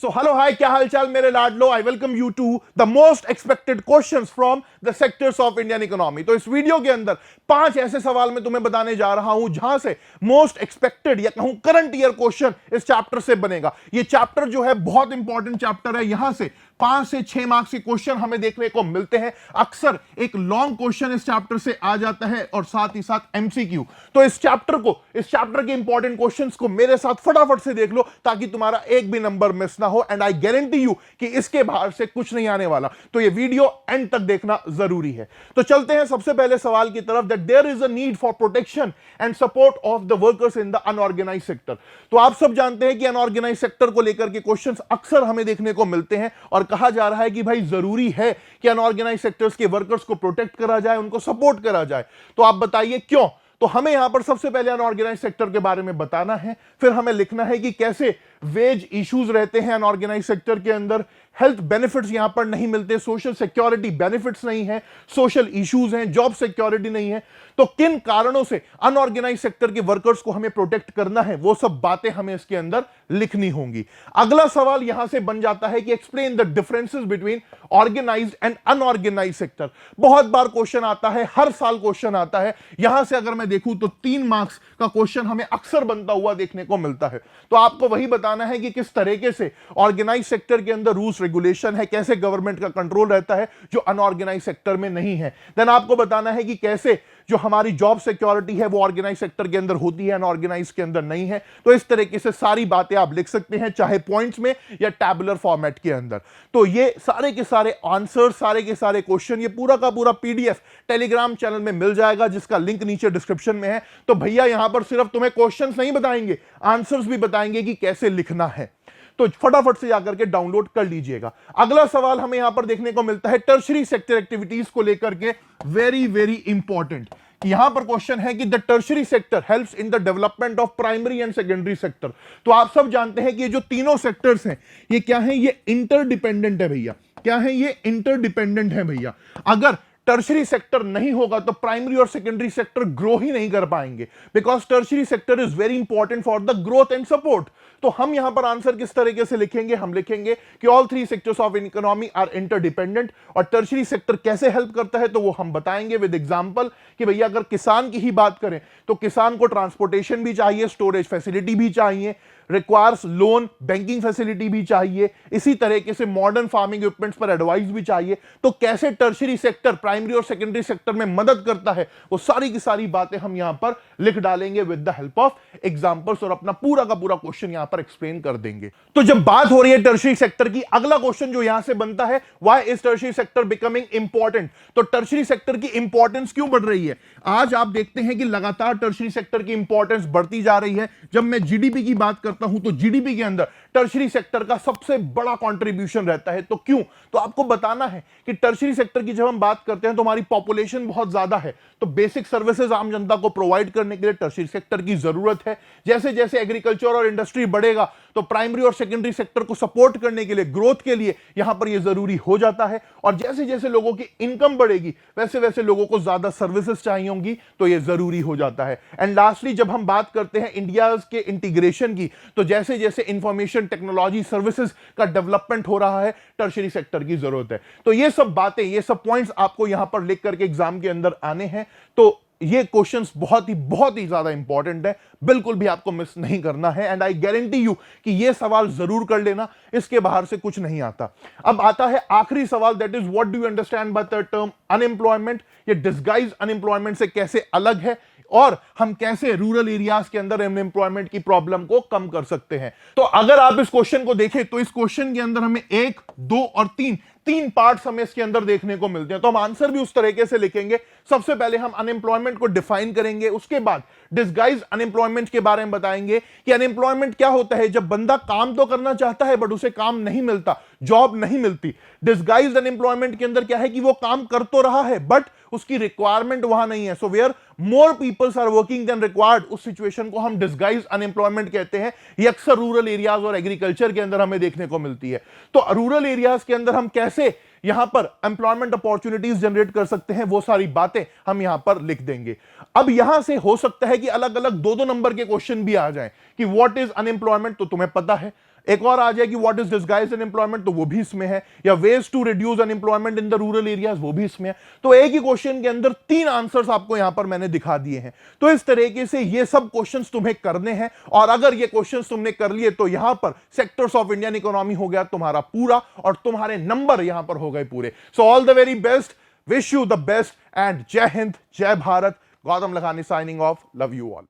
So hello hi, क्या हालचाल मेरे लाडलो। I welcome you to the most expected questions from the sectors of Indian economy. तो इस वीडियो के अंदर 5 ऐसे सवाल मैं तुम्हें बताने जा रहा हूं जहां से मोस्ट एक्सपेक्टेड या कहूं करंट ईयर क्वेश्चन इस चैप्टर से बनेगा। ये चैप्टर जो है बहुत इंपॉर्टेंट चैप्टर है। यहां से 5 से 6 मार्क्स के क्वेश्चन हमें देखने को मिलते हैं। अक्सर एक लॉन्ग क्वेश्चन इस चैप्टर से आ जाता है और साथ ही साथ एमसीक्यू। तो इस चैप्टर के इंपॉर्टेंट क्वेश्चंस को मेरे साथ फटाफट से देख लो ताकि तुम्हारा एक भी नंबर मिस ना हो। एंड आई गारंटी यू कि इसके बाहर से कुछ नहीं आने वाला। तो ये वीडियो एंड तक देखना जरूरी है। तो चलते हैं सबसे पहले सवाल की तरफ, that there is a need for protection and support of the workers in the unorganised sector. तो आप सब जानते हैं कि अनऑर्गेनाइज सेक्टर को लेकर के क्वेश्चंस अक्सर हमें देखने को मिलते हैं और कहा जा रहा है कि भाई जरूरी है कि अनऑर्गेनाइज सेक्टर्स के वर्कर्स को प्रोटेक्ट करा जाए, उनको सपोर्ट करा जाए। तो आप बताइए क्यों। तो हमें यहां पर सबसे पहले अनऑर्गेनाइज सेक्टर के बारे में बताना है, फिर हमें लिखना है कि कैसे वेज इश्यूज रहते हैं अनऑर्गेनाइज सेक्टर के अंदर, हेल्थ बेनिफिट्स यहां पर नहीं मिलते, सोशल सिक्योरिटी बेनिफिट्स नहीं है, सोशल इश्यूज हैं, जॉब सिक्योरिटी नहीं है। तो किन कारणों से अनऑर्गेनाइज सेक्टर के वर्कर्स को हमें प्रोटेक्ट करना है, वो सब बातें हमें इसके अंदर लिखनी होंगी। अगला सवाल यहां से बन जाता है कि explain the differences between organised and unorganised sector. बहुत बार क्वेश्चन आता है, हर साल क्वेश्चन आता है। यहां से अगर मैं देखूं तो 3 मार्क्स का क्वेश्चन हमें अक्सर बनता हुआ देखने को मिलता है। तो आपको वही बताना है कि किस तरीके से ऑर्गेनाइज सेक्टर के अंदर रूल्स रेगुलेशन है, कैसे गवर्नमेंट का कंट्रोल रहता है जो अनऑर्गेनाइज सेक्टर में नहीं है। देन आपको बताना है कि कैसे जो हमारी जॉब सिक्योरिटी है वो ऑर्गेनाइज सेक्टर के अंदर होती है, अनऑर्गेनाइज के अंदर नहीं है। तो इस तरीके से सारी बातें आप लिख सकते हैं, चाहे पॉइंट्स में या टैबुलर फॉर्मेट के अंदर। तो ये सारे के सारे आंसर, सारे के सारे क्वेश्चन, ये पूरा का पूरा पीडीएफ टेलीग्राम चैनल में मिल जाएगा जिसका लिंक नीचे डिस्क्रिप्शन में है। तो भैया यहां पर सिर्फ तुम्हें क्वेश्चंस नहीं बताएंगे, आंसर्स भी बताएंगे कि कैसे लिखना है। तो फटाफट से जाकर के डाउनलोड कर लीजिएगा। अगला सवाल हमें यहां पर देखने को मिलता है टर्शरी सेक्टर एक्टिविटीज को लेकर के, वेरी वेरी इंपॉर्टेंट। यहां पर क्वेश्चन है कि the tertiary sector helps in the development of primary and secondary sector. तो आप सब जानते हैं कि ये जो तीनों सेक्टर्स हैं ये क्या है, ये इंटरडिपेंडेंट है भैया। क्या है ये? इंटरडिपेंडेंट है भैया। अगर टर्शरी सेक्टर नहीं होगा तो प्राइमरी और सेकेंडरी सेक्टर ग्रो ही नहीं कर पाएंगे, because tertiary sector is very important for the growth and support. तो हम यहां पर आंसर किस तरीके से लिखेंगे? हम लिखेंगे कि all 3 sectors of economy are interdependent. और टर्शरी सेक्टर कैसे हेल्प करता है तो वो हम बताएंगे विद एग्जांपल कि भैया अगर किसान की ही बात करें तो किसान को ट्रांसपोर्टेशन भी चाहिए, स्टोरेज फैसिलिटी भी चाहिए, रिक्वायर्स लोन बैंकिंग फैसिलिटी भी चाहिए, इसी तरीके से मॉडर्न फार्मिंग इक्विपमेंट्स पर एडवाइस भी चाहिए। तो कैसे टर्शरी सेक्टर प्राइमरी और सेकेंडरी सेक्टर में मदद करता है वो सारी की सारी बातें हम यहां पर लिख डालेंगे with the help of examples और अपना पूरा का पूरा क्वेश्चन यहां पर एक्सप्लेन कर देंगे। तो जब बात हो रही है टर्शरी सेक्टर की, अगला क्वेश्चन जो यहां से बनता है, why is tertiary sector becoming important. तो टर्शरी सेक्टर की इंपॉर्टेंस क्यों बढ़ रही है? आज आप देखते हैं कि लगातार टर्शरी सेक्टर की इंपॉर्टेंस बढ़ती जा रही है। जब मैं जीडीपी की बात करता हूं तो जीडीपी के अंदर टर्शरी सेक्टर का सबसे बड़ा कंट्रीब्यूशन रहता है। तो क्यों? तो आपको बताना है कि टर्शरी सेक्टर की जब हम बात करते हैं तो हमारी पॉपुलेशन बहुत ज्यादा है, तो बेसिक सर्विसेज आम जनता को प्रोवाइड करने के लिए टर्शरी सेक्टर की जरूरत है। जैसे जैसे एग्रीकल्चर और इंडस्ट्री बढ़ेगा तो प्राइमरी और सेकेंडरी सेक्टर को सपोर्ट करने के लिए, ग्रोथ के लिए यहां पर यह जरूरी हो जाता है। और जैसे जैसे लोगों की इनकम बढ़ेगी वैसे वैसे लोगों को ज्यादा सर्विसेज चाहिए होंगी, तो यह जरूरी हो जाता है। एंड लास्टली जब हम बात करते हैं इंडिया के इंटीग्रेशन की, तो जैसे जैसे इंफॉर्मेशन टेक्नोलॉजी सर्विसेज का डेवलपमेंट हो रहा है, टर्शरी सेक्टर की जरूरत है। तो ये सब बातें, ये सब पॉइंट्स आपको यहां पर लिख करके एग्जाम के अंदर आने हैं। तो ये क्वेश्चंस बहुत ही ज्यादा इंपॉर्टेंट है, बिल्कुल भी आपको मिस नहीं करना है। एंड आई गारंटी यू कि ये सवाल जरूर कर लेना, इसके बाहर से कुछ नहीं आता। अब आता है आखिरी सवाल, that is what do you understand by the term unemployment. ये डिस्गाइज अनएम्प्लॉयमेंट से कैसे अलग है और हम कैसे रूरल एरियाज के अंदर अनएम्प्लॉयमेंट की प्रॉब्लम को कम कर सकते हैं। तो अगर आप इस क्वेश्चन को देखें तो इस क्वेश्चन के अंदर हमें 1, 2 और 3 पार्ट्स हमें इसके अंदर देखने को मिलते हैं। तो हम आंसर भी उस तरीके से लिखेंगे। सबसे पहले हम अनएम्प्लॉयमेंट को डिफाइन करेंगे, उसके बाद डिस्गाइज अनएम्प्लॉयमेंट के बारे में बताएंगे कि अनएम्प्लॉयमेंट क्या होता है। जब बंदा काम तो करना चाहता है बट उसे काम नहीं मिलता, जॉब नहीं मिलती। डिस्गाइज अनएम्प्लॉयमेंट के अंदर क्या है कि वो काम कर तो रहा है बट उसकी रिक्वायरमेंट वहां नहीं है। So where more peoples are working then required, उस सिचुएशन को हम डिस्गाइज अनएम्प्लॉयमेंट कहते हैं। ये अक्सर रूरल एरियाज और एग्रीकल्चर के अंदर हमें देखने को मिलती है। तो रूरल एरियाज के अंदर हम कैसे यहां पर एम्प्लॉयमेंट अपॉर्चुनिटीज जनरेट कर सकते हैं, वो सारी बातें हम यहां पर लिख देंगे। अब यहां से हो सकता है कि अलग अलग 2-2 नंबर के क्वेश्चन भी आ जाएं कि व्हाट इज अनएम्प्लॉयमेंट, तो तुम्हें पता है एक और आ जाएगी व्हाट इज डिस्गाइज्ड अनएम्प्लॉयमेंट, तो वो भी इसमें है, या ways to reduce unemployment in the rural areas, वो भी इसमें है। तो एक ही क्वेश्चन के अंदर 3 आंसर्स आपको यहां पर मैंने दिखा दिए हैं। तो इस तरीके से ये सब क्वेश्चंस तुम्हें करने हैं, और अगर ये क्वेश्चंस तुमने कर लिए तो यहां पर सेक्टर्स ऑफ इंडियन इकोनॉमी हो गया तुम्हारा पूरा, और तुम्हारे नंबर यहां पर हो गए पूरे। So all the very best, wish you the best, and जय हिंद, जय Bharat. Gautam Lakhani signing off, love you all.